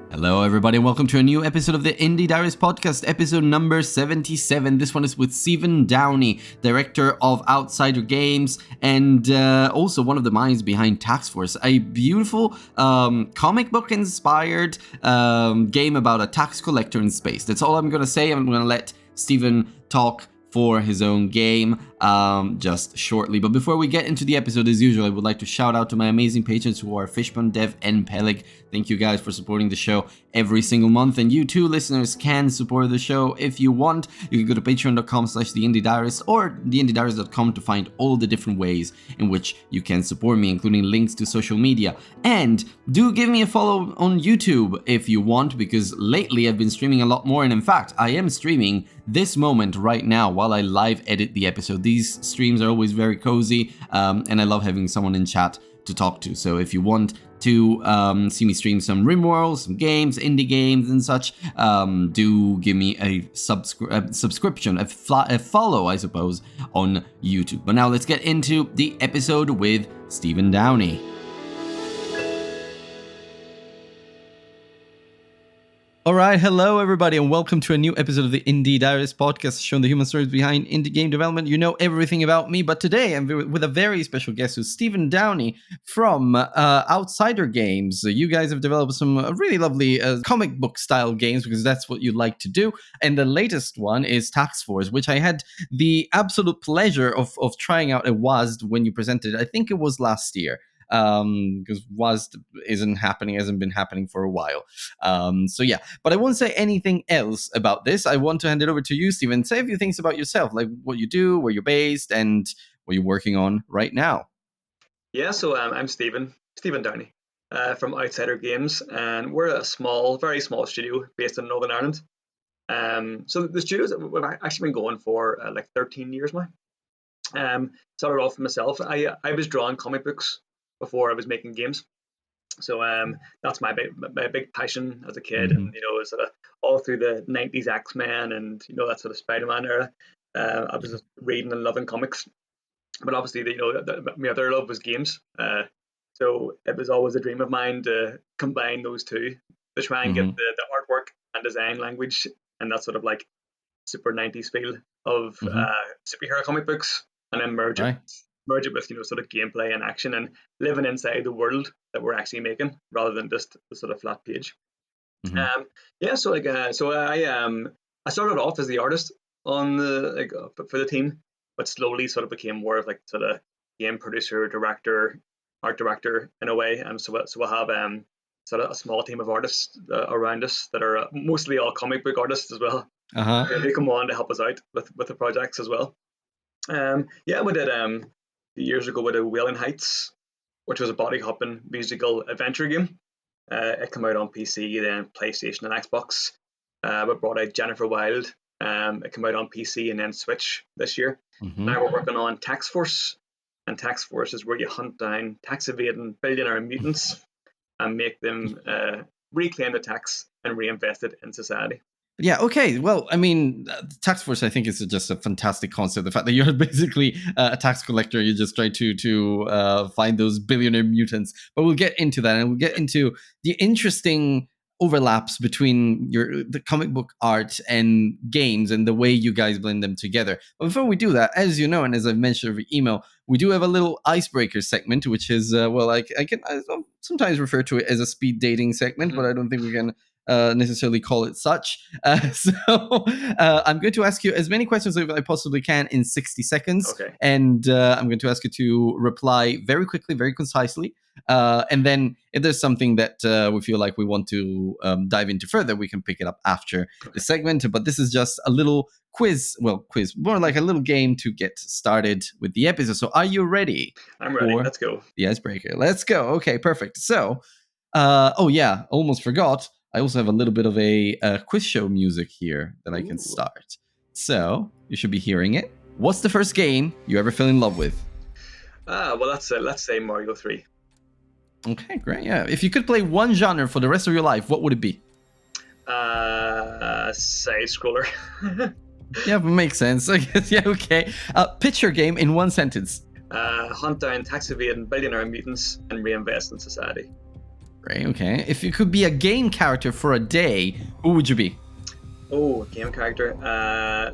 Hello, everybody, and welcome to a new episode of the Indie Diaries podcast, episode number 77. This one is with Stephen Downey, director of Outsider Games, and also one of the minds behind Tax Force, a beautiful comic book-inspired game about a tax collector in space. That's all I'm going to say. I'm going to let Stephen talk for his own game just shortly. But before we get into the episode, as usual, I would like to shout out to my amazing patrons who are Fishbone, Dev, and Peleg. Thank you guys for supporting the show every single month. And you too, listeners, can support the show if you want. You can go to patreon.com/theindiediarist or theindiediarist.com to find all the different ways in which you can support me, including links to social media. And do give me a follow on YouTube if you want, because lately I've been streaming a lot more. And in fact, I am streaming this moment right now while I live edit the episode. These streams are always very cozy, and I love having someone in chat to talk to. So if you want to see me stream some RimWorld, some games, indie games and such, do give me a subscription, a follow, I suppose, on YouTube. But now let's get into the episode with Stephen Downey. All right, hello everybody, and welcome to a new episode of the Indie Diaries podcast, showing the human stories behind indie game development. You know everything about me, but today I'm with a very special guest, who's Stephen Downey from Outsider Games. You guys have developed some really lovely comic book style games, because that's what you like to do. And the latest one is Tax Force, which I had the absolute pleasure of trying out at WASD when you presented it. I think it was last year. Because WASD hasn't been happening for a while. So yeah, but I won't say anything else about this. I want to hand it over to you, Stephen. Say a few things about yourself, like what you do, where you're based, and what you're working on right now. Yeah, so I'm Stephen Downey from Outsider Games, and we're a very small studio based in Northern Ireland. So the studios we've actually been going for like 13 years now. Started off myself. I was drawing comic books before I was making games, so that's my big passion as a kid. Mm-hmm. And sort of all through the 90s X-Men and that sort of Spider-Man era, I was just reading and loving comics. But obviously, my other love was games. So it was always a dream of mine to combine those two, to try and get the artwork and design language and that sort of like super 90s feel of superhero comic books, and then merge it with sort of gameplay and action, and living inside the world that we're actually making rather than just the sort of flat page. So I started off as the artist on for the team, but slowly sort of became more of like sort of game producer, director, art director in a way. So we'll have sort of a small team of artists around us that are mostly all comic book artists as well. They come on to help us out with the projects as well. We did years ago with Wailing Heights, which was a body hopping musical adventure game. It came out on PC, then PlayStation and Xbox. We brought out Jennifer Wild. It came out on PC and then Switch this year. Now we're working on Tax Force, and Tax Force is where you hunt down tax evading billionaire mutants and make them reclaim the tax and reinvest it in society. Yeah, okay. Well, I mean, Tax Force, I think, is just a fantastic concept. The fact that you're basically a tax collector, you just try to find those billionaire mutants. But we'll get into that, and we'll get into the interesting overlaps between the comic book art and games and the way you guys blend them together. But before we do that, as you know, and as I've mentioned over email, we do have a little icebreaker segment, which is, I sometimes refer to it as a speed dating segment, but I don't think we can necessarily call it such. So I'm going to ask you as many questions as I possibly can in 60 seconds. Okay. And I'm going to ask you to reply very quickly, very concisely. And then if there's something that we feel like we want to dive into further, we can pick it up after the segment. But this is just a little quiz, more like a little game to get started with the episode. So are you ready? I'm ready. Let's go. The icebreaker. Let's go. Okay, perfect. So, oh yeah, almost forgot. I also have a little bit of a quiz show music here that I can start. So you should be hearing it. What's the first game you ever fell in love with? Well, let's say Mario 3. Okay, great. Yeah, if you could play one genre for the rest of your life, what would it be? Side scroller. Yeah, makes sense. I guess. Yeah, okay. Pitch your game in one sentence. Hunt down, tax evade, billionaire mutants, and reinvest in society. Great. Okay. If you could be a game character for a day, who would you be? Oh, game character.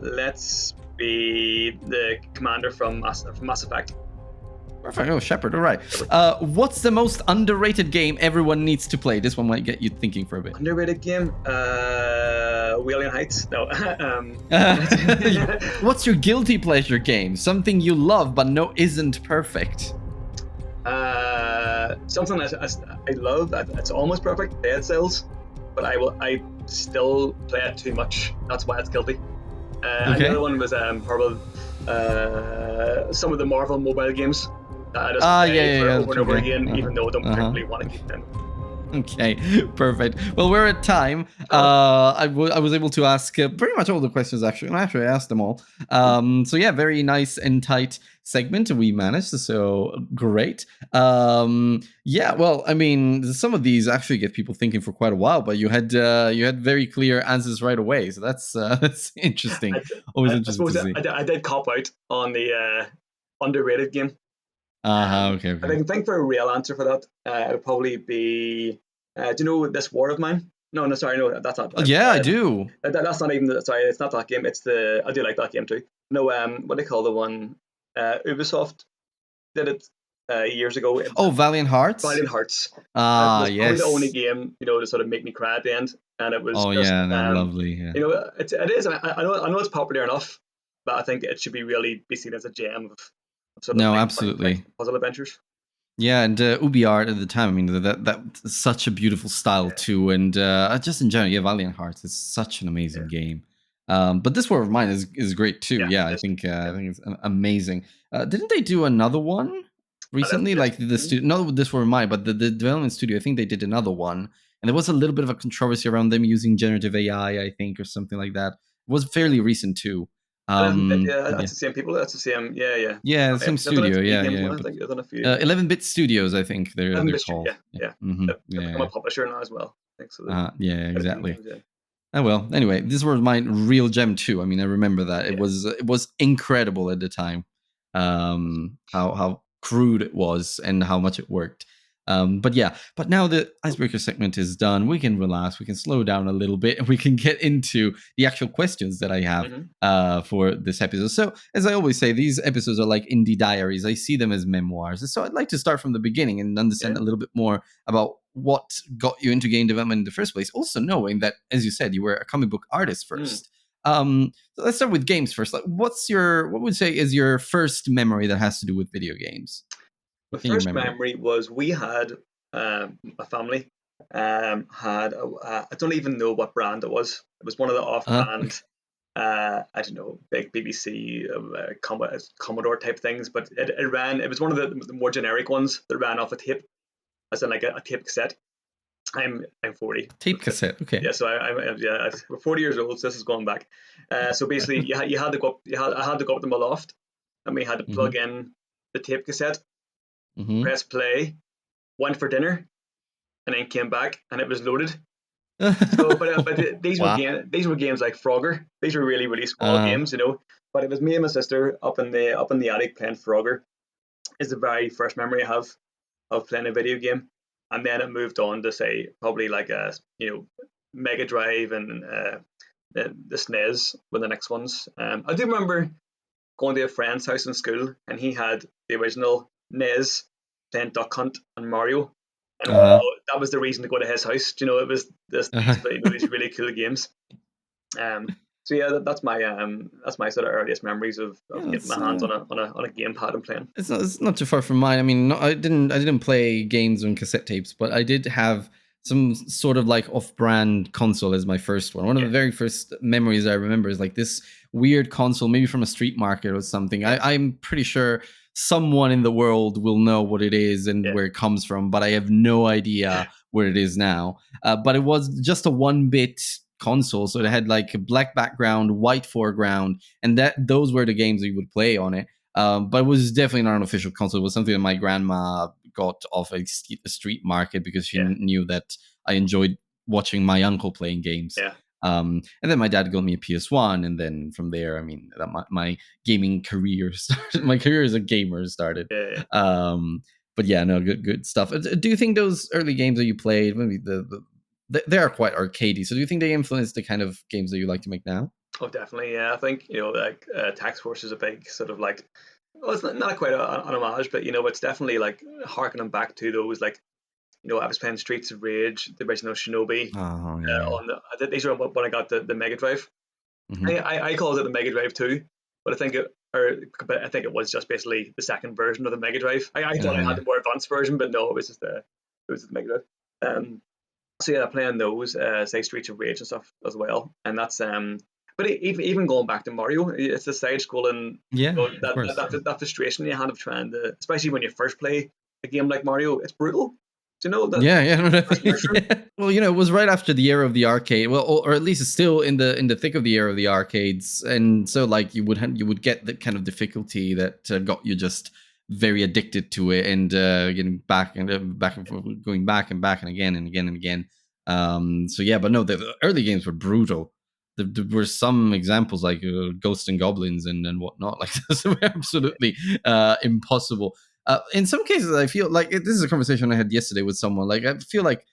Let's be the commander from Mass Effect. Perfect. Oh, Shepard. All right. What's the most underrated game everyone needs to play? This one might get you thinking for a bit. Underrated game? Wheeling Heights? No. What's your guilty pleasure game? Something you love but no isn't perfect. Something that I love. It's almost perfect. Dead Cells, but I still play it too much. That's why it's guilty. And the other one was probably some of the Marvel mobile games. I just play over and over again, even though I don't particularly want to keep them. Okay, perfect. Well, we're at time. I was able to ask pretty much all the questions, actually. And actually, I asked them all. So yeah, very nice and tight segment we managed. So great. Yeah, well, I mean, some of these actually get people thinking for quite a while, but you had very clear answers right away. So that's interesting. Always interesting to see. I did cop out on the underrated game. Okay. If I can think for a real answer for that, it would probably be. Do you know This War of Mine? No, sorry, no, that's not. Yeah, I do. That's not even. Sorry, it's not that game. It's the. I do like that game too. No, what do they call the one? Ubisoft did it years ago. Oh, Valiant Hearts. Valiant Hearts. Yes. Probably the only game to sort of make me cry at the end, and it was. Oh just, yeah, lovely. Yeah. It is. I know it's popular enough, but I think it should be seen as a gem of sort of absolutely puzzle adventures. Yeah, and Ubi art at the time, I mean, that's such a beautiful style too, and just in general, yeah, Valiant Hearts is such an amazing game. But This War of Mine is great too. Yeah, I think it's amazing. Didn't they do another one recently? Like not This War of Mine, but the development studio. I think they did another one, and there was a little bit of a controversy around them using generative AI, I think, or something like that. It was fairly recent too. That's the same people. That's the same. Yeah. Yeah, the same studio. Yeah. I think there's a few. 11-bit Studios, I think they're called. Yeah. Mm-hmm. They've become a publisher now as well. I think so. Yeah, exactly. Oh well. Anyway, This was my real gem too. I mean, I remember that it was incredible at the time. How crude it was and how much it worked. But now the icebreaker segment is done. We can relax. We can slow down a little bit, and we can get into the actual questions that I have for this episode. So, as I always say, these episodes are like indie diaries. I see them as memoirs. So, I'd like to start from the beginning and understand a little bit more about what got you into game development in the first place. Also, knowing that, as you said, you were a comic book artist first. So let's start with games first. Like, what would you say is your first memory that has to do with video games? The first memory was we had a family had I don't even know what brand it was. It was one of the off-brand, I don't know, big BBC Commodore type things, but it ran. It was one of the more generic ones that ran off a tape, as in like a tape cassette. I'm 40. Tape cassette, okay. Yeah, so we're 40 years old. So this is going back. So basically, you had to go. I had to go up to my loft, and we had to plug in the tape cassette. Press play, went for dinner, and then came back, and it was loaded. So, but these were games like Frogger. These were really, really small games, But it was me and my sister up in the attic playing Frogger. Is the very first memory I have of playing a video game, and then it moved on to say probably like a Mega Drive and the SNES were the next ones. I do remember going to a friend's house in school, and he had the original NES playing Duck Hunt and Mario, and that was the reason to go to his house. It was these really cool games. So yeah, that's my sort of earliest memories Yeah, of getting my hands on a gamepad and playing. it's not too far from mine. I mean, I didn't play games on cassette tapes, but I did have some sort of like off-brand console as my first one. One of Yeah, the very first memories I remember is like this weird console, maybe from a street market or something. yeah, I'm pretty sure someone in the world will know what it is and yeah, where it comes from, but I have no yeah, idea where it is now. But it was just a one-bit console, so it had like a black background, white foreground, and those were the games that you would play on it. But it was definitely not an official console. It was something that my grandma got off a street market because she yeah, knew that I enjoyed watching my uncle playing games. yeah, And then my dad got me a PS1, and then from there, I mean, my gaming career started. My career as a gamer started. yeah, yeah. Um, but yeah, no, good stuff. Do you think those early games that you played, maybe they are quite arcadey? So do you think they influenced the kind of games that you like to make now? Oh, definitely. Yeah, I think like Tax Force is a big sort of like, well, it's not quite an homage, but it's definitely like harkening back to those like I was playing Streets of Rage, the original Shinobi. Oh yeah. On these are when I got the Mega Drive. Hmm. I called it the Mega Drive 2, but I think it was just basically the second version of the Mega Drive. I thought I had Yeah. the more advanced version, but no, it was the Mega Drive. Um, so yeah, playing those, say Streets of Rage and stuff as well, and that's But even going back to Mario, it's the side scrolling, Yeah, of course. that frustration you had of trying to, especially when you first play a game like Mario, it's brutal. Do you know that Yeah, yeah, no, first definitely. mushroom? Yeah. Well, it was right after the era of the arcade. Well, or at least it's still in the thick of the era of the arcades, and so like you would get the kind of difficulty that got you just very addicted to it, and getting back and forth, going back and back and again and again and again. So yeah, but no, the early games were brutal. There were some examples like Ghosts and Goblins and whatnot. Like those were absolutely impossible. In some cases, I feel like this is a conversation I had yesterday with someone. Like, I feel like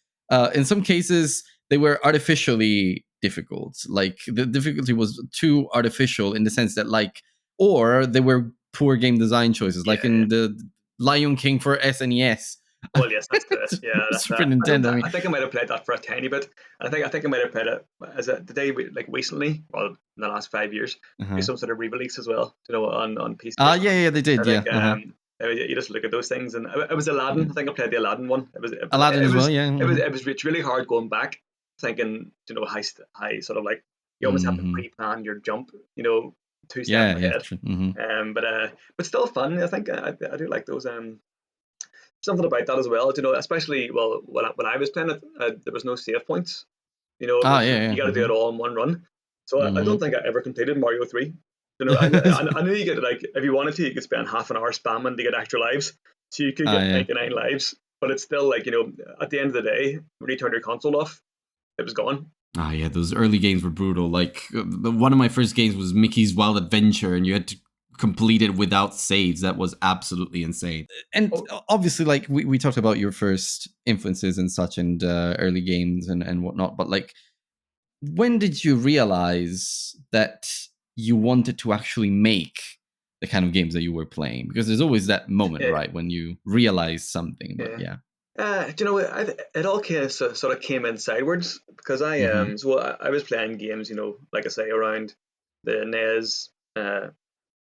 in some cases they were artificially difficult. Like the difficulty was too artificial in the sense that, like, or they were poor game design choices, Yeah, like yeah. in the Lion King for SNES, Well, yes, that's correct. Yeah, that's Super that. Nintendo. I mean, I think I might have played that for a tiny bit. And I think I might have played it as the day like recently, well, in the last 5 years, do uh-huh. some sort of re-release as well. On PC or something. Yeah, yeah, they I did. Yeah, think you just look at those things, and it was yeah. Aladdin. I think I played the Aladdin one. Aladdin as well. Yeah. It's really hard going back, thinking high sort of like you almost have to Hmm. pre-plan your jump, 2 steps Yeah, yeah. ahead. Hmm. But still fun. I think I do like those something about that as well. Especially well when I was playing it, there was no save points. It Ah, was yeah, you yeah. got to do it all in one run. So I don't Hmm. think I ever completed Mario 3. I knew you could like if you wanted to, you could spend half an hour spamming to get extra lives, so you could Ah, get yeah. 99 lives. But it's still like at the end of the day, when you turned your console off, it was gone. Ah, yeah, those early games were brutal. Like one of my first games was Mickey's Wild Adventure, and you had to complete it without saves. That was absolutely insane. And Oh obviously, like we talked about your first influences and such, and early games and whatnot. But like, when did you realize that you wanted to actually make the kind of games that you were playing? Because there's always that moment, yeah, right, when you realize something. But yeah. yeah. Do you know it all kind of sort of came in sideways because Hmm. I was playing games like I say around the NES,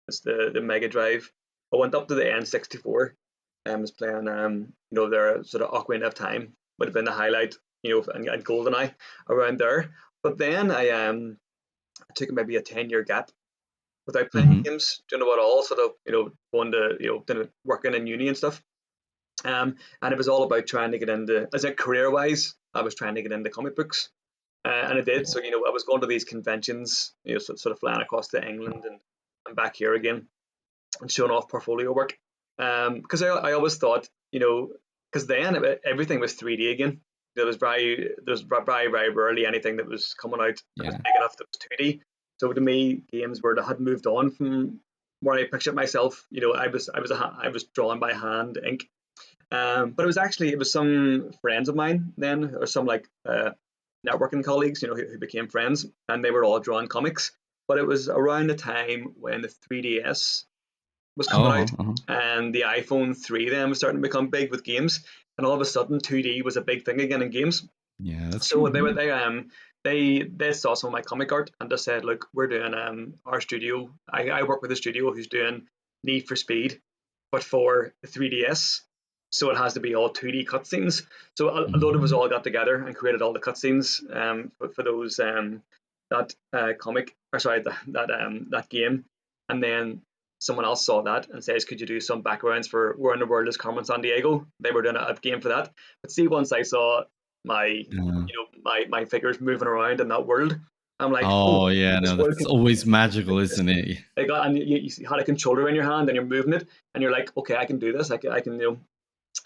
it's the Mega Drive. I went up to the N64 and was playing their sort of Ocarina of Time would have been the highlight, and GoldenEye around there. But then I took maybe a 10-year gap without playing Hmm. games, what all sort of going to working in uni and stuff. And it was all about trying to get into, as a career wise, I was trying to get into comic books. And I did. So, I was going to these conventions, sort of flying across to England and back here again and showing off portfolio work. Because I always thought, because then everything was 3D again. There was very rarely anything that was coming out that was Yeah. big enough that was 2D. So to me, games were that had moved on from where I pictured myself. I was drawn by hand ink, but it was some friends of mine then, or some like networking colleagues, who became friends, and they were all drawing comics. But it was around the time when the 3DS was coming Oh. out, Uh-huh. and the iPhone 3 then was starting to become big with games, and all of a sudden 2D was a big thing again in games. Yeah, that's So true. they were Yeah. they they saw some of my comic art and just said, look, we're doing our studio. I work with a studio who's doing Need for Speed, but for 3DS. So it has to be all 2D cutscenes. So a load of us Mhm. all got together and created all the cutscenes for those that comic, or sorry, that game. And then someone else saw that and says, could you do some backgrounds for Where in the World is Carmen San Diego? They were doing a game for that. But see, once I saw my Yeah. my figures moving around in that world, I'm like, oh, Oh yeah, this no, world that's can always magical, this. isn't it? Like, and you had a controller in your hand and you're moving it, and you're like, okay, I can do this. I can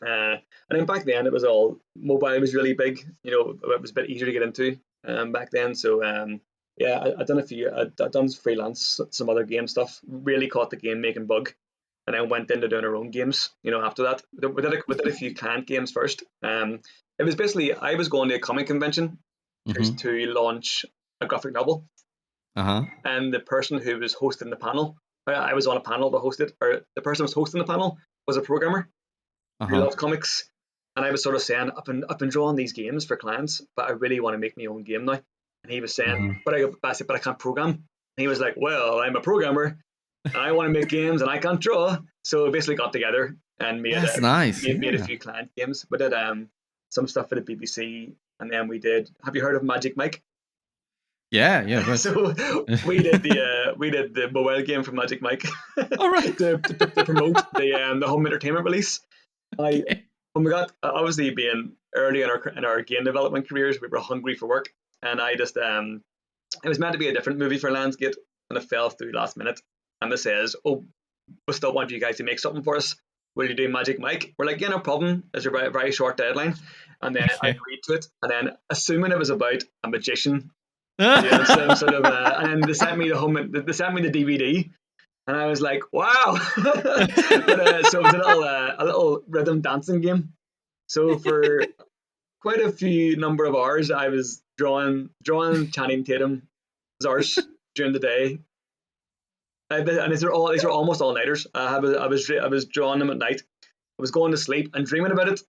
and then back then it was all mobile was really big. It was a bit easier to get into back then. So yeah, I've done I've done freelance, some other game stuff. Really caught the game making bug, and then went into doing our own games. After that, we did a few client games first. It was basically I was going to a comic convention Mm-hmm. to launch a graphic novel, Uh-huh. and the person who was hosting the panel, I was on a panel to host it, or the person who was hosting the panel was a programmer who Uh-huh. loved comics. And I was sort of saying, I've been drawing these games for clients, but I really want to make my own game now. And he was saying, Mm-hmm. I said, but I can't program. And he was like, well, I'm a programmer and I want to make games and I can't draw. So we basically got together and That's nice. made a Yeah. few client games. We did some stuff for the BBC, and then we did. Have you heard of Magic Mike? Yeah, yeah, of course. So we did the mobile game for Magic Mike All right. to promote the home entertainment release. I Okay. When we got obviously being early in our game development careers, we were hungry for work, and I just it was meant to be a different movie for Lionsgate, and it fell through last minute. And it says, "Oh, we still want you guys to make something for us. Will you do Magic Mike?" We're like, "Yeah, no problem." It's a very, very short deadline, and then I Okay. agreed to it. And then, assuming it was about a magician doing some Uh-huh. sort of, and then they sent me the DVD, and I was like, "Wow!" But so it was a little rhythm dancing game. So for quite a few number of hours, I was drawing Channing Tatum's arse during the day, and these are almost all nighters. I was drawing them at night. I was going to sleep and dreaming about it,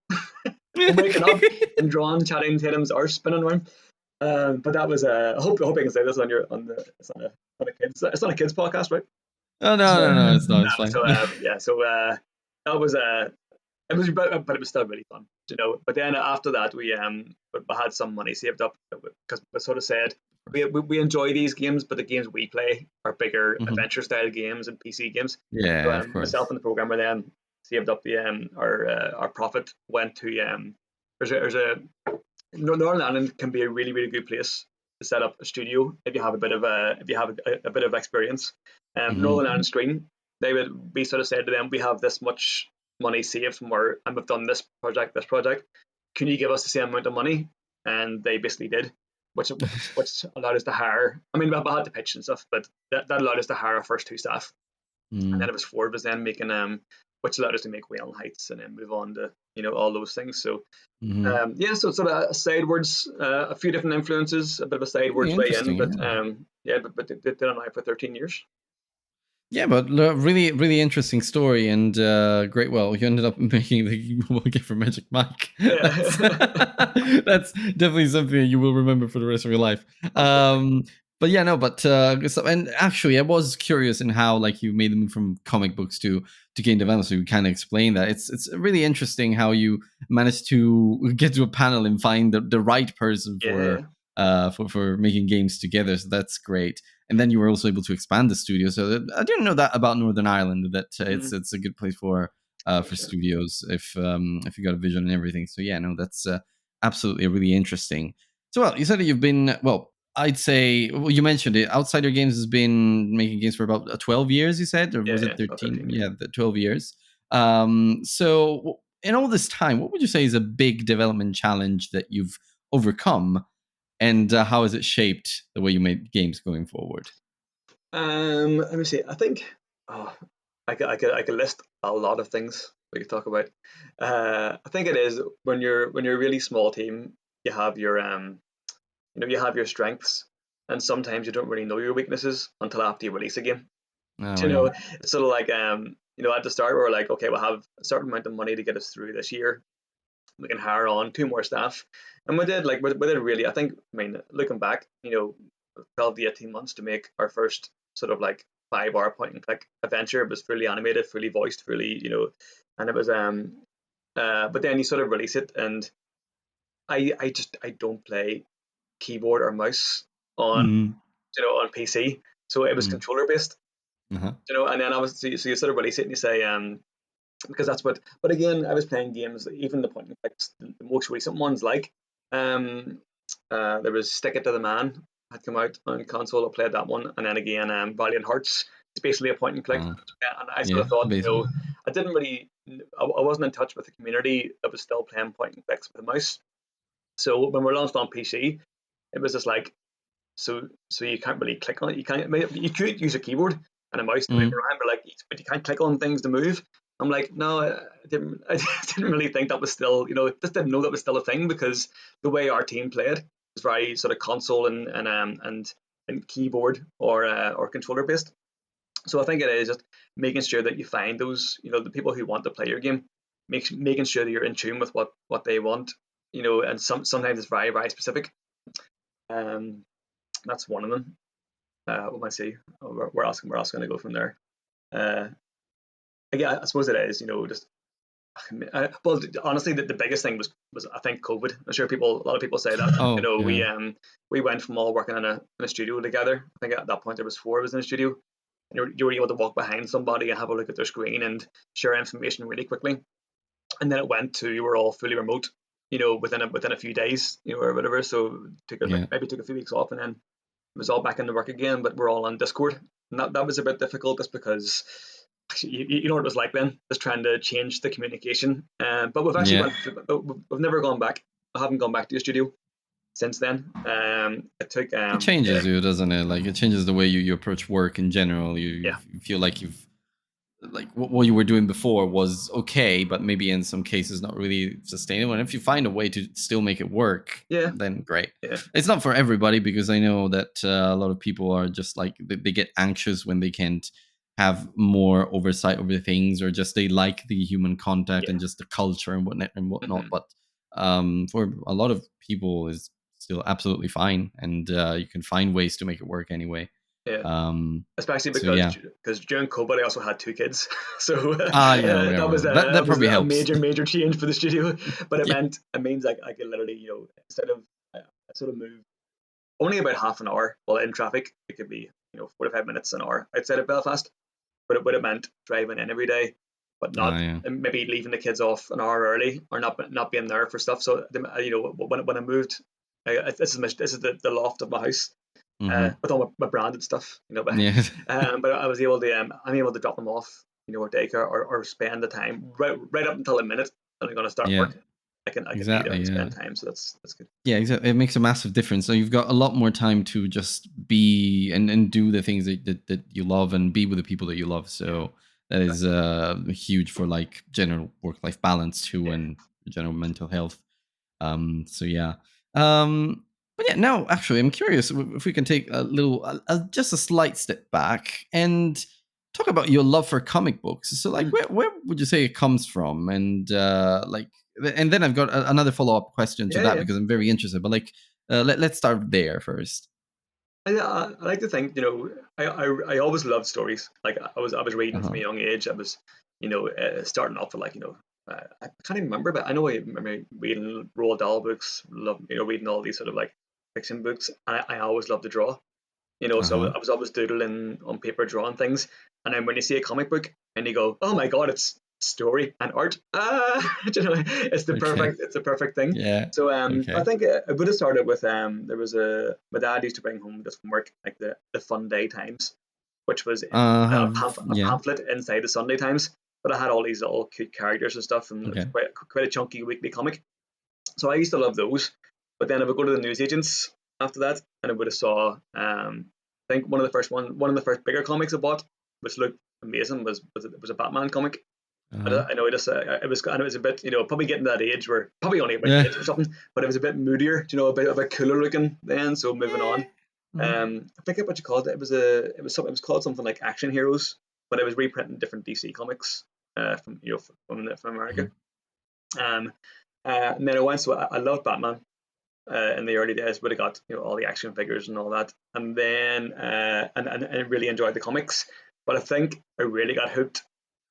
and waking up and drawing Channing Tatum's arse spinning around. But that was I hope I can say this on your on the it's not a kids podcast, right? Oh So no, no, no, it's not. It's fine. yeah, so that was it was, but it was still really fun. But then after that, we had some money saved up because we sort of said we enjoy these games, but the games we play are bigger Mhm. adventure style games and PC games. So Yeah, of myself course. and the programmer then saved up the our profit went to there's a Northern Ireland can be a really really good place to set up a studio if you have a bit of experience. Northern Hmm. Ireland Screen, we sort of said to them, we have this much money saved from where, and we've done this project. Can you give us the same amount of money? And they basically did, which allowed us to hire. I mean, we had to pitch and stuff, but that allowed us to hire our first two staff, and then Mm. it was four of us then making which allowed us to make Whale Heights and then move on to all those things. So Hmm. yeah, so it's sort of sidewards, a few different influences, a bit of a Really sidewards way in, interesting. but Yeah. yeah, but they did it now for 13 years. Yeah, but really, really interesting story and great. Well, you ended up making the mobile game for Magic Mike. That's Yeah, that's definitely something you will remember for the rest of your life. absolutely. But yeah, no, but good stuff. And actually, I was curious in how like you made the move from comic books to game development. So you kind of explain that. It's really interesting how you managed to get to a panel and find the right person Yeah. for making games together. So that's great. And then you were also able to expand the studio. So I didn't know that about Northern Ireland. That Mm, it's a good place for sure. studios if you got a vision and everything. So yeah, no, that's absolutely really interesting. So well, you said that you've been well. I'd say well, you mentioned it. Outsider Games has been making games for about 12 years. You said, or was Yeah, it it's about 13? 13 years. Yeah, the 12 years. So in all this time, what would you say is a big development challenge that you've overcome, and how has it shaped the way you make games going forward? Let me see. I think oh, I could list a lot of things we could talk about. I think it is when you're a really small team, you have your you have your strengths, and sometimes you don't really know your weaknesses until after you release a game. Oh You yeah. know, it's sort of like at the start we were like, okay, we'll have a certain amount of money to get us through this year. we can hire on 2 more staff. And we did really, I think, I mean, looking back, 12 to 18 months to make our first sort of like 5 hour point and click adventure. It was fully animated, fully voiced, fully, and it was, but then you sort of release it, and I don't play keyboard or mouse on, Mm. on PC. So it was Mm. controller based, Uh-huh. and then so you sort of release it and you say, because that's what. But again, I was playing games, even the point and clicks, the most recent ones, like um, there was Stick It to the Man had come out on console. I played that one, and then again, Valiant Hearts. It's basically a point and click, and I sort Yeah, of thought, basically. I didn't really, I wasn't in touch with the community that was still playing point and clicks with a mouse. So when we launched on PC, it was just like, so you can't really click on it. You could use a keyboard and a mouse to move Mm. around, but you can't click on things to move. I'm like, no, I didn't really think that was still, just didn't know that was still a thing, because the way our team played was very sort of console and keyboard or controller based. So I think it is just making sure that you find those, the people who want to play your game, making sure that you're in tune with what they want, and sometimes it's very, very specific. Um, that's one of them. What might I see? Where else going to go from there? Uh, Again, I suppose it is, just well, honestly, the biggest thing was I think COVID. I'm sure a lot of people say that. Oh, yeah. We went from all working in a studio together. I think at that point there was 4 of us in a studio, and you were able to walk behind somebody and have a look at their screen and share information really quickly. And then it went to, you were all fully remote, within a few days, or whatever. So Yeah. maybe took a few weeks off, and then it was all back into work again. But we're all on Discord, and that was a bit difficult, just because you know what it was like then, just trying to change the communication. But we've actually Yeah. we've never gone back. I haven't gone back to the studio since then. It took It changes you, doesn't it? Like, it changes the way you approach work in general. You yeah, feel like what you were doing before was okay, but maybe in some cases not really sustainable. And if you find a way to still make it work, yeah, then great. yeah, It's not for everybody, because I know that a lot of people are just like they get anxious when they can't have more oversight over things, or just they like the human contact and yeah. just the culture and whatnot. Hmm. But for a lot of people, is still absolutely fine, and you can find ways to make it work anyway. Yeah. Um, Especially so because yeah. during COVID I also had 2 kids, so Ah, yeah, yeah, that was well, that probably a helps. major change for the studio. But Yeah. it means like I could literally, instead of I sort of move only about half an hour while in traffic. It could be 45 minutes, an hour outside of Belfast, but it would have meant driving in every day, but Ah, not, yeah. and maybe leaving the kids off an hour early, or not being there for stuff. So when I moved, this is the loft of my house, Mhm. with all my branded stuff, behind. Yeah. But I'm able to drop them off, at daycare, or spend the time right up until a minute that I'm going to start Yeah. work. I can be there Exactly, and yeah. spend time, so that's good. Yeah, exactly. It makes a massive difference. So you've got a lot more time to just be and do the things that you love, and be with the people that you love. Yeah, So that is exactly. huge for like general work-life balance too, Yeah, and general mental health. So yeah. Um, but yeah, now actually, I'm curious if we can take a little, just a slight step back and talk about your love for comic books. So, like, mm. where would you say it comes from? And and then I've got another follow up question to Yeah, that, yeah. because I'm very interested. But like, let's start there first. I like to think, I always loved stories. Like I was Uh reading from huh. a young age. I was, starting off with, like, I can't even remember, but I know I remember reading Roald Dahl books, love, reading all these sort of like fiction books. And I always loved to draw, Uh so huh. I was always doodling on paper, drawing things. And then when you see a comic book and you go, oh my God, it's story and art. Okay. It's the perfect thing. Yeah. So I Okay. think it would have started with, there was my dad used to bring home just from work, like the Fun Day Times, which was a Yeah. pamphlet inside the Sunday Times, but it had all these little cute characters and stuff, and it was Okay. quite a chunky weekly comic. So I used to love those. But then I would go to the newsagents after that, and I would have saw, I think one of the first bigger comics I bought, which looked amazing, was a Batman comic. Uh I, huh. I know it was a bit, probably getting to that age where, probably only about Yeah. 8 or something, but it was a bit moodier, a bit cooler looking then. So moving on, Uh-huh. I forget what you called it. It was called something like Action Heroes, but it was reprinting different DC comics, from America. Mhm. Um, And then I loved Batman in the early days, but I got all the action figures and all that, and then and I really enjoyed the comics. But I think I really got hooked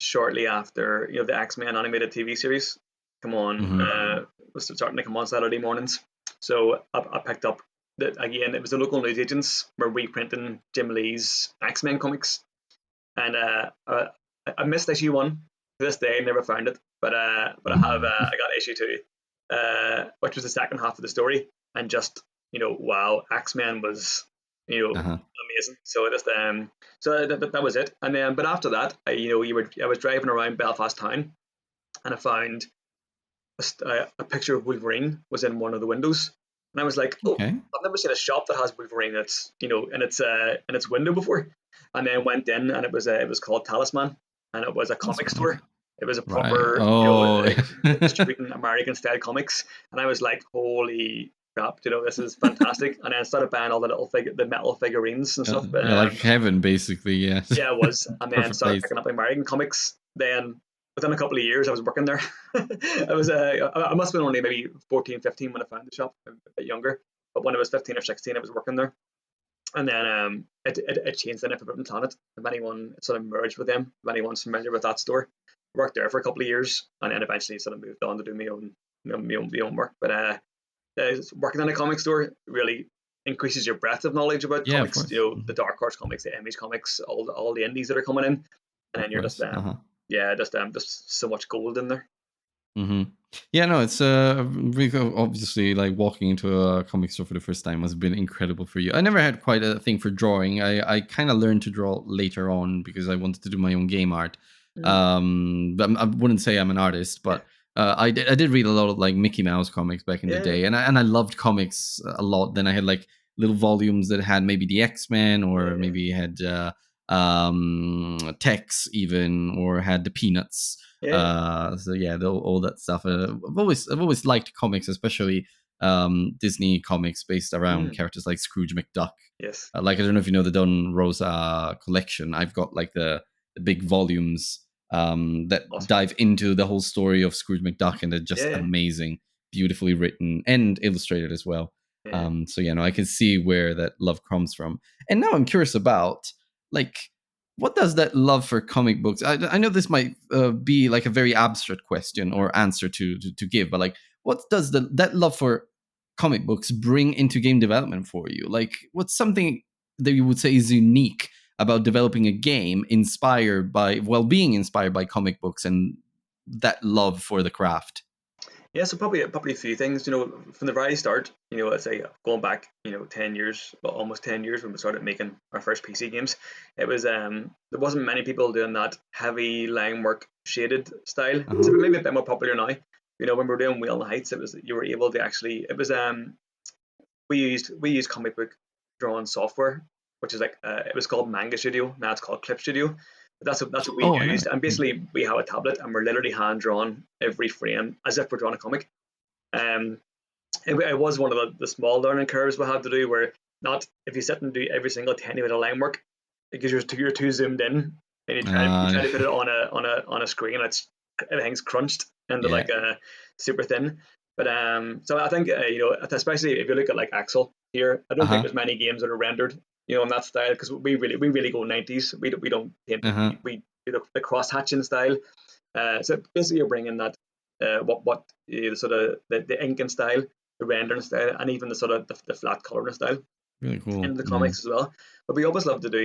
shortly after the X-Men animated TV series come on. Hmm. Was starting to come on Saturday mornings, so I picked up that again. It was the local newsagents were reprinting Jim Lee's X-Men comics, and I missed issue 1 to this day. Never found it, but I got issue 2, which was the second half of the story, and just wow, X-Men was Uh-huh. amazing. So just that was it. And then but after that, I was driving around Belfast town, and I found a picture of Wolverine was in one of the windows, and I was like, oh, Okay. I've never seen a shop that has Wolverine that's in its window before. And then went in, and it was called Talisman, and it was a That's comic okay. store. It was a Right. proper Oh. like distributing American style comics, and I was like, holy crap, this is fantastic. And then I started buying all the metal figurines and stuff. Yeah, like heaven, basically. Yeah. Yeah, it was. And then Perfect started place. picking up American comics. Then within a couple of years, I was working there. I must have been only maybe 14, 15 when I found the shop, a bit younger. But when I was 15 or 16, I was working there. And then it changed the name of Forbidden Planet. If anyone sort of merged with them, if anyone's familiar with that store, worked there for a couple of years, and then eventually sort of moved on to do my own work. But working in a comic store really increases your breadth of knowledge about Yeah, of comics. course. The Dark Horse comics, the Image comics, all the indies that are coming in, and Of then you're course. Uh-huh. just so much gold in there. Hmm. Yeah, no, it's obviously like walking into a comic store for the first time must have been incredible for you. I never had quite a thing for drawing. I kind of learned to draw later on because I wanted to do my own game art. Mm. But I wouldn't say I'm an artist, Yeah, but I did read a lot of like Mickey Mouse comics back in the yeah, day, and I loved comics a lot. Then I had like little volumes that had maybe the X-Men or yeah, maybe had Tex even or had the Peanuts. yeah. So yeah, all that stuff. I've always liked comics, especially Disney comics based around Mm. characters like Scrooge McDuck. Yes, Like I don't know if you know the Don Rosa collection. I've got like the big volumes that awesome. dive into the whole story of Scrooge McDuck, and they're just Yeah, amazing, beautifully written and illustrated as well. yeah. So yeah, no, I can see where that love comes from. And now I'm curious about like what does that love for comic books? I know this might be like a very abstract question or answer to give, but like, what does that love for comic books bring into game development for you? Like, what's something that you would say is unique about developing a game being inspired by comic books and that love for the craft? Yeah, so probably a few things. From the very start. Let's say going back, 10 years, well, almost 10 years when we started making our first PC games. It was there wasn't many people doing that heavy line work shaded style. It's Uh-huh. maybe a bit more popular now. When we were doing Wheel and Heights, it was you were able to actually. It was we used comic book drawing software, which is like it was called Manga Studio. Now it's called Clip Studio. But that's what we Oh, I know. used, and basically we have a tablet and we're literally hand drawn every frame as if we're drawing a comic. Um, it was one of the small learning curves we had to do, where not if you sit and do every single tiny bit of line work because you're too zoomed in, and you try to put it on a screen, everything's crunched into Yeah. like a super thin. But so I think especially if you look at like Axel here, I don't think Uh-huh. there's many games that are rendered in that style, because we really go 90s. We don't paint, Uh-huh. we do the cross hatching style. So basically, you're bringing that the sort of the inking style, the rendering style, and even the sort of the flat coloring style Really cool. into the Mm. comics as well. But we always love to do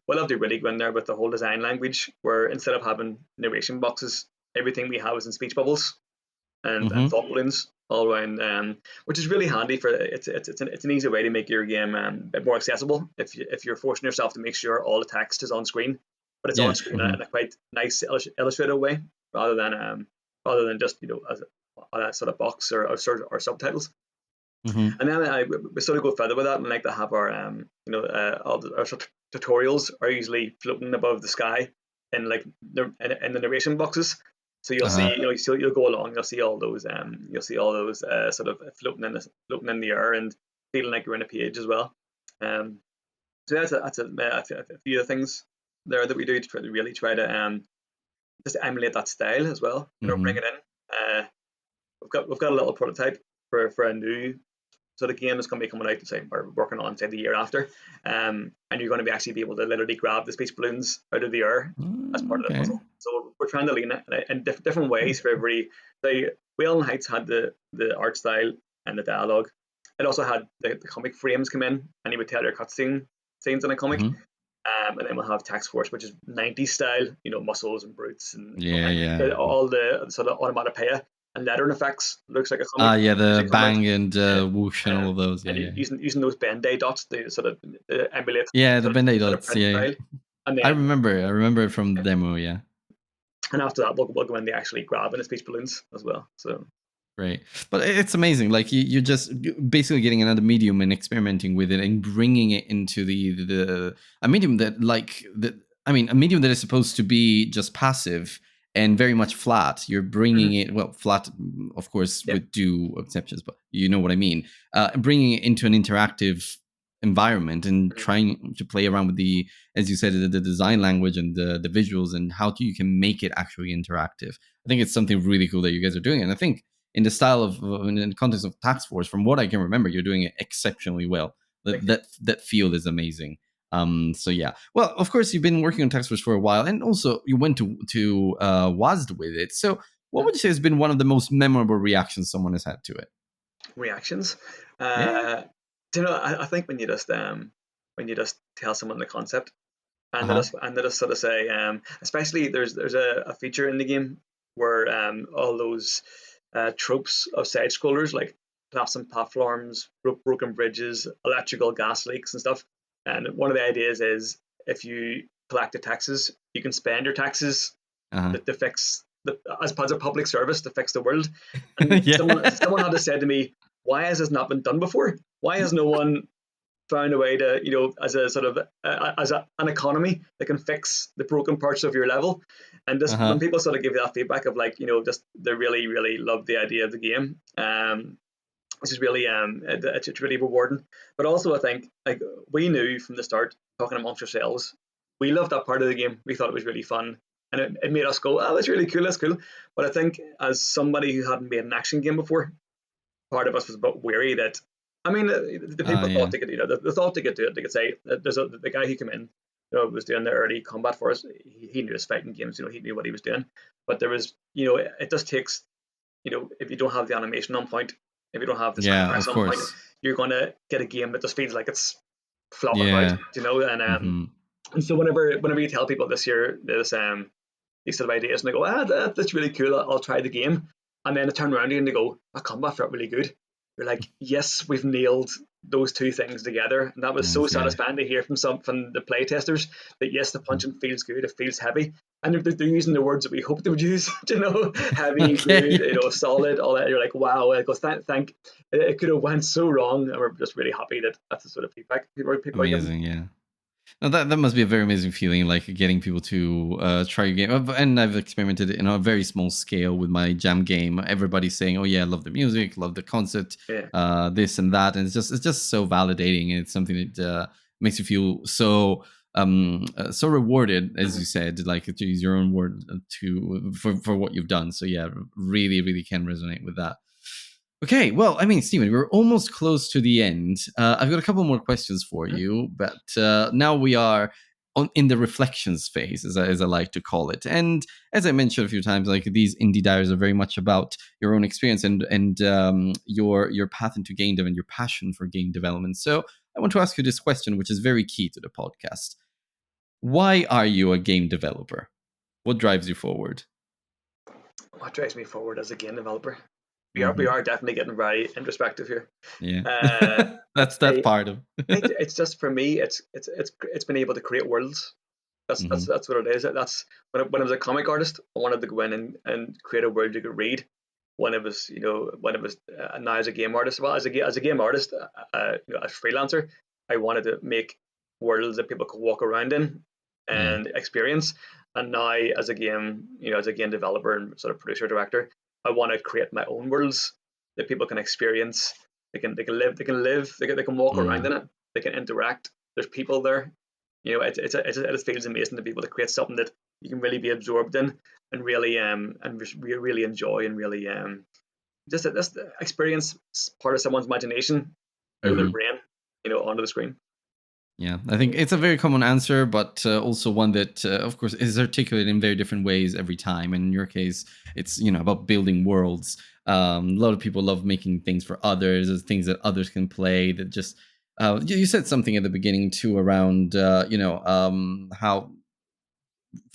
we love to really go in there with the whole design language, where instead of having narration boxes, everything we have is in speech bubbles and Mm-hmm. thought balloons all around, which is really handy for it's an easy way to make your game a bit more accessible if you're forcing yourself to make sure all the text is on screen, but it's on Yeah. screen Mm-hmm. in a quite nice illustrated way, rather than just as on a sort of box or subtitles. Mm-hmm. And then we sort of go further with that, and like to have our all our sort of tutorials are usually floating above the sky in like in the narration boxes. So you'll see, Uh-huh. you'll go along, you'll see all those sort of floating in the air and feeling like you're in a page as well. Um, so that's a few of the things there that we do to really try to just emulate that style as well. Bring Mm-hmm. it in. we've got a little prototype for a new sort of game that's going to be coming out, say, or working on, say, the year after. And you're going to actually be able to literally grab the space balloons out of the air as part of the Okay. puzzle. So we're trying to lean it in different ways for every. The Whale Heights had the art style and the dialogue. It also had the comic frames come in, and you would tell your scenes in a comic. Mhm. And then we'll have Task Force, which is 90s style, muscles and brutes and Yeah, yeah. all the sort of onomatopoeia and lettering effects. Looks like a Ah, comic yeah, the usually come out. bang and Yeah. whoosh and all of those. Yeah, And yeah. using those Band-Aid dots, they sort of emulate Yeah, the Band-Aid sort of dots. print Yeah, style. And I then remember. I remember it from the demo. Yeah. and after that, we'll go in they actually grab in the speech balloons as well. So Right. But it's amazing. Like you're just basically getting another medium and experimenting with it and bringing it into the a medium that like that. I mean, a medium that is supposed to be just passive and very much flat. You're bringing it well flat, of course, yeah, with due exceptions, but you know what I mean. Bringing it into an interactive environment and mhm, trying to play around with the, as you said, the design language and the visuals and how you can make it actually interactive. I think it's something really cool that you guys are doing, and I think in the style of in the context of Task Force, from what I can remember, you're doing it exceptionally well. thank you. That field is amazing. So yeah. Well, of course, you've been working on Task Force for a while, and also you went to WASD with it. So, what Mhm. would you say has been one of the most memorable reactions someone has had to it? Reactions. Yeah. I think when you just tell someone the concept Uh and huh. they just sort of say, especially there's a feature in the game where all those tropes of side scrollers like collapsing platforms, broken bridges, electrical gas leaks and stuff. And one of the ideas is if you collect the taxes, you can spend your taxes Uh to fix as part of public service to fix the world. huh. And Yeah. someone had to say to me, why has this not been done before? Why has no one found a way to, as a sort of an economy that can fix the broken parts of your level? And Uh just when huh. people sort of give you that feedback of like, just they really, really love the idea of the game, which is really it's really rewarding. But also, I think like we knew from the start, talking amongst ourselves, we loved that part of the game. We thought it was really fun, and it made us go, "Oh, that's really cool, that's cool." But I think as somebody who hadn't made an action game before, part of us was a bit wary that. I mean, the people thought Yeah. they could, they thought they could do it. They could say, the guy who came in, was doing the early combat for us. He knew his fighting games. He knew what he was doing. But there was, it just takes, if you don't have the animation on point, if you don't have the sound Yeah. effects Of on point, course. you're gonna get a game that just feels like it's flopping about, Yeah. and Hmm. and so whenever you tell people this these sort of ideas and they go, that's really cool, I'll try the game, and then they turn around to you and they go, a combat felt really good. You're like, yes, we've nailed those two things together, and that was so Nice. Yeah. satisfying to hear from the play testers that yes, the punching feels good, it feels heavy, and they're using the words that we hoped they would use, heavy, good, Okay. solid, all that. You're like, wow, it goes, thank. It could have went so wrong, and we're just really happy that that's the sort of feedback people are giving. Amazing. Yeah. No, that must be a very amazing feeling, like getting people to try your game. And I've experimented in a very small scale with my jam game. Everybody's saying, "Oh yeah, I love the music, love the concept, Yeah, this and that," and it's just so validating, and it's something that makes you feel so so rewarded, as mhm. you said, like to use your own word to for what you've done. So yeah, really, really can resonate with that. Okay, well, I mean, Stephen, we're almost close to the end. I've got a couple more questions for Mhm. you, but now we are in the reflections phase, as I like to call it. And as I mentioned a few times, like these indie diaries are very much about your own experience and your path into game dev and your passion for game development. So I want to ask you this question, which is very key to the podcast. Why are you a game developer? What drives you forward? What drives me forward as a game developer? We Hmm. are definitely getting very introspective here. Yeah, Uh, I'd that's say part of. it's just for me. It's been able to create worlds. Hmm. That's what it is. That's when I was a comic artist, I wanted to go in and create a world you could read. When it was now as a game artist, well, as a game artist, as freelancer, I wanted to make worlds that people could walk around in Yeah. and experience. And now as a game developer and sort of producer director, I want to create my own worlds that people can experience. They can walk around Mm. in it. They can interact. There's people there. It feels amazing to be able to create something that you can really be absorbed in and really really enjoy and really just this experience part of someone's imagination out of their brain, onto the screen. Yeah, I think it's a very common answer, but also one that, of course, is articulated in very different ways every time. And in your case, it's about building worlds. A lot of people love making things for others, things that others can play. That just you said something at the beginning too around how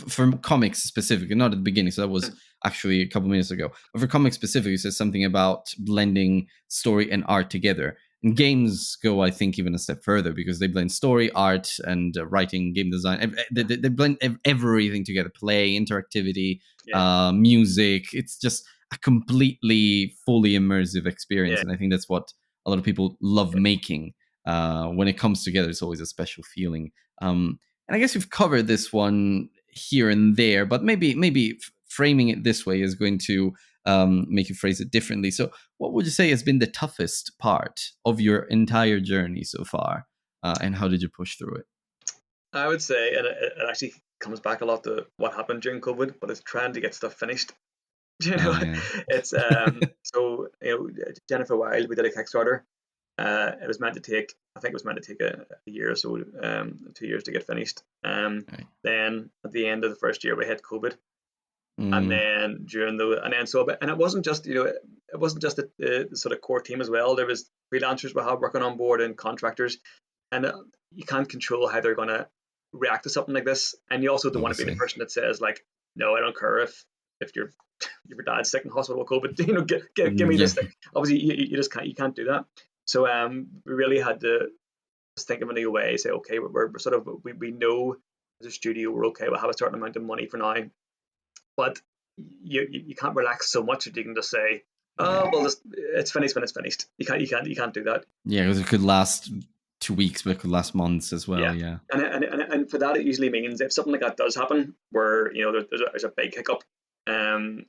for comics specifically, not at the beginning, so that was actually a couple minutes ago. But for comics specifically, you said something about blending story and art together. And games go, I think, even a step further because they blend story, art, and writing, game design. They blend everything together: play, interactivity, Yeah, music. It's just a completely, fully immersive experience, yeah, and I think that's what a lot of people love making. When it comes together, it's always a special feeling. And I guess we've covered this one here and there, but maybe framing it this way is going to make you phrase it differently. So, what would you say has been the toughest part of your entire journey so far, and how did you push through it? I would say, and it actually comes back a lot to what happened during COVID, but it's trying to get stuff finished. You know, Yeah. it's so Jennifer Wild, we did a Kickstarter. It was meant to take, I think it was meant to take a year or so, 2 years to get finished. Right. Then at the end of the first year, we hit COVID, and Mm, then and it wasn't just it wasn't just the sort of core team as well. There was freelancers we had working on board and contractors, and you can't control how they're going to react to something like this. And you also don't want to be the obviously. person that says like, no, I don't care if your dad's sick in hospital with COVID, give me Yeah. this thing. Obviously, you just can't do that. So we really had to just think of a new way. Say, okay, we're sort of we know as a studio we're okay. We'll have a certain amount of money for now, but you can't relax so much that you can just say, Yeah. oh well, it's finished when it's finished. You can't do that. Yeah, because it could last 2 weeks, but it could last months as well. Yeah. Yeah. And for that, it usually means if something like that does happen, where there's a big hiccup, and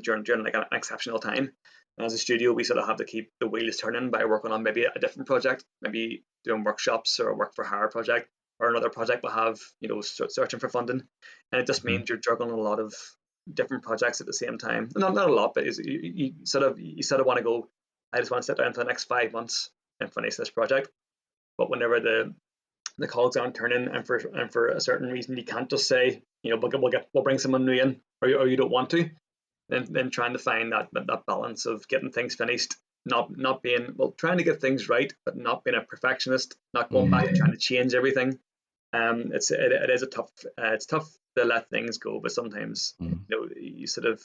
during like an exceptional time, as a studio, we sort of have to keep the wheels turning by working on maybe a different project, maybe doing workshops or a work for hire project, or another project we'll have, searching for funding, and it just Mhm. means you're juggling a lot of different projects at the same time. Not a lot, but you sort of want to go. I just want to sit down for the next 5 months and finish this project. But whenever the cogs aren't turning, and for a certain reason you can't just say, we'll bring someone new in, or you don't want to, then trying to find that balance of getting things finished, not being, well, trying to get things right, but not being a perfectionist, not going back and trying to change everything. It is a tough, it's tough to let things go, but sometimes Mm. you sort of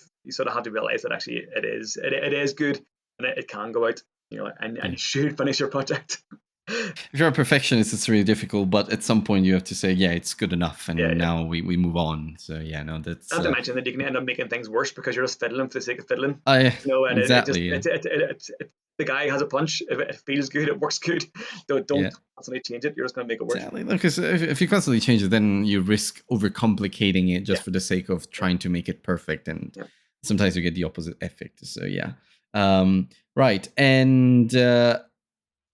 have to realize that actually it is good, and it can go out, and Yeah. you should finish your project. If you're a perfectionist, it's really difficult, but at some point you have to say, yeah, it's good enough, Yeah, and yeah. now we move on. So yeah, no, that's Not to mention that you can end up making things worse because you're just fiddling for the sake of fiddling. I And it just exactly, yeah. the guy has a punch. If it feels good, it works good. Don't Yeah. constantly change it. You're just going to make it worse. Exactly. Because if you constantly change it, then you risk overcomplicating it Yeah, just for the sake of yeah, trying to make it perfect, and yeah. sometimes you get the opposite effect. So yeah, right. And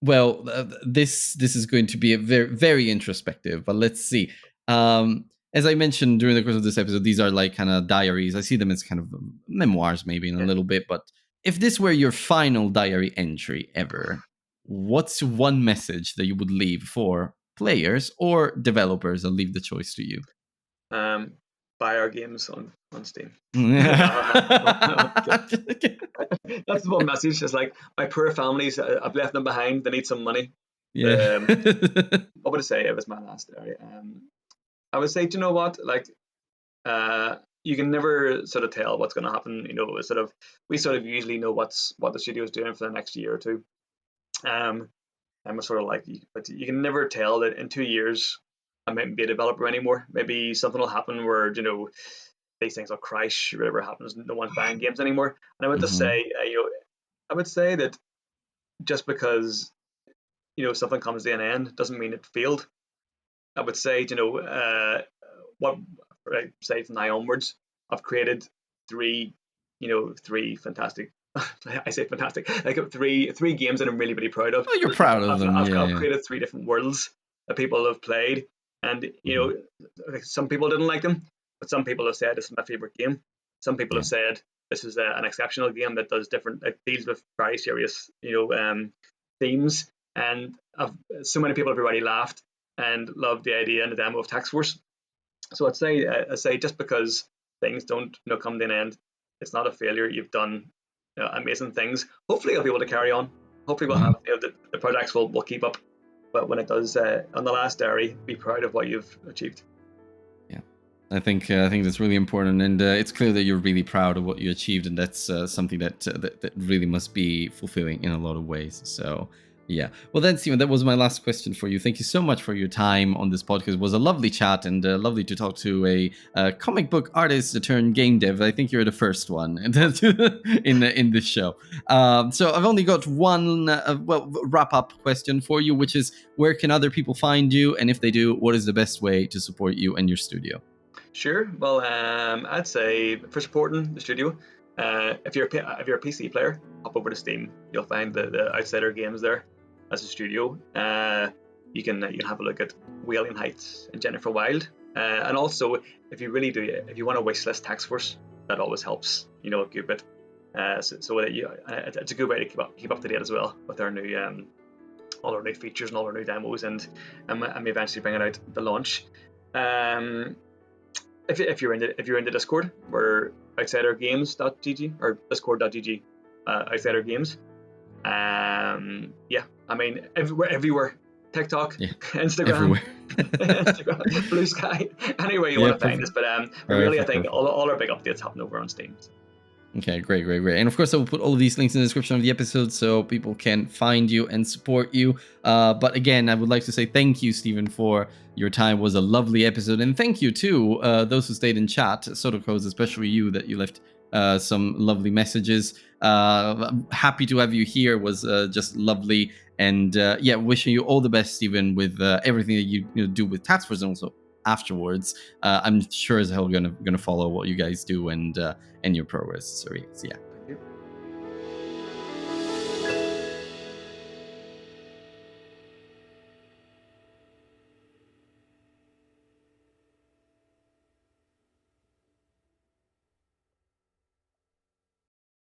well, this is going to be a very very introspective, but let's see. As I mentioned during the course of this episode, these are like kind of diaries. I see them as kind of memoirs, maybe in a Yeah. little bit. But if this were your final diary entry ever, what's one message that you would leave for players or developers? I'll leave the choice to you. Um, Buy our games on Steam. No, Yeah. that's the one message. It's like my poor families. I've left them behind. They need some money. Yeah. Um, what would I say? It was my last area. I would say, do you know what? Like, you can never sort of tell what's going to happen. We sort of usually know what the studio is doing for the next year or two. Um, and we're sort of like, but you can never tell that in 2 years I mightn't be a developer anymore. Maybe something will happen where these things will crash. Whatever happens, no one's buying games anymore. And I would just Hmm. say, I would say that just because something comes to an end doesn't mean it failed. I would say, what right, say from now onwards, I've created three fantastic. I say fantastic, like three games that I'm really really proud of. Oh, you're proud of I've, them. I've, Yeah, I've yeah. created three different worlds that people have played, and Hmm. like some people didn't like them, but some people have said this is my favorite game. Some people Yeah. have said this is an exceptional game that does different, it deals with very serious, themes, and so many people have already laughed and loved the idea and the demo of Tax Force. So I'd say just because things don't come to an end, it's not a failure. You've done amazing things. Hopefully, I'll be able to carry on. Hopefully, we'll have the projects will keep up. But when it does, on the last dairy, be proud of what you've achieved. Yeah, I think that's really important, and it's clear that you're really proud of what you achieved, and that's something that really must be fulfilling in a lot of ways. So. Yeah. Well, then, Stephen, that was my last question for you. Thank you so much for your time on this podcast. It was a lovely chat and lovely to talk to a comic book artist turned game dev. I think you're the first one in this show. So I've only got one wrap-up question for you, which is where can other people find you? And if they do, what is the best way to support you and your studio? Sure. Well, I'd say for supporting the studio, if you're a PC player, hop over to Steam. You'll find the Outsider games there as a studio. You can have a look at Wailing Heights and Jennifer Wild. And also, if you want to wishlist Tax Force, that always helps. A good bit. So that it's a good way to keep up to date as well with our new all our new features and all our new demos, and eventually bringing out the launch. If you're into Discord, we're outsidergames.gg or discord.gg, Outsider Games. Everywhere. TikTok, Instagram, everywhere. Instagram, Blue Sky, anywhere you want to find us. But really, I think all our big updates happen over on Steam. So. Okay, great. And of course, I will put all of these links in the description of the episode so people can find you and support you. But again, I would like to say thank you, Stephen, for your time. It was a lovely episode. And thank you to those who stayed in chat, Sotokos, especially you, that you left some lovely messages. Happy to have you here. Was just lovely. And wishing you all the best, Stephen, with everything that you do with Tax Force and also afterwards. I'm sure as hell gonna follow what you guys do and your progress. So yeah.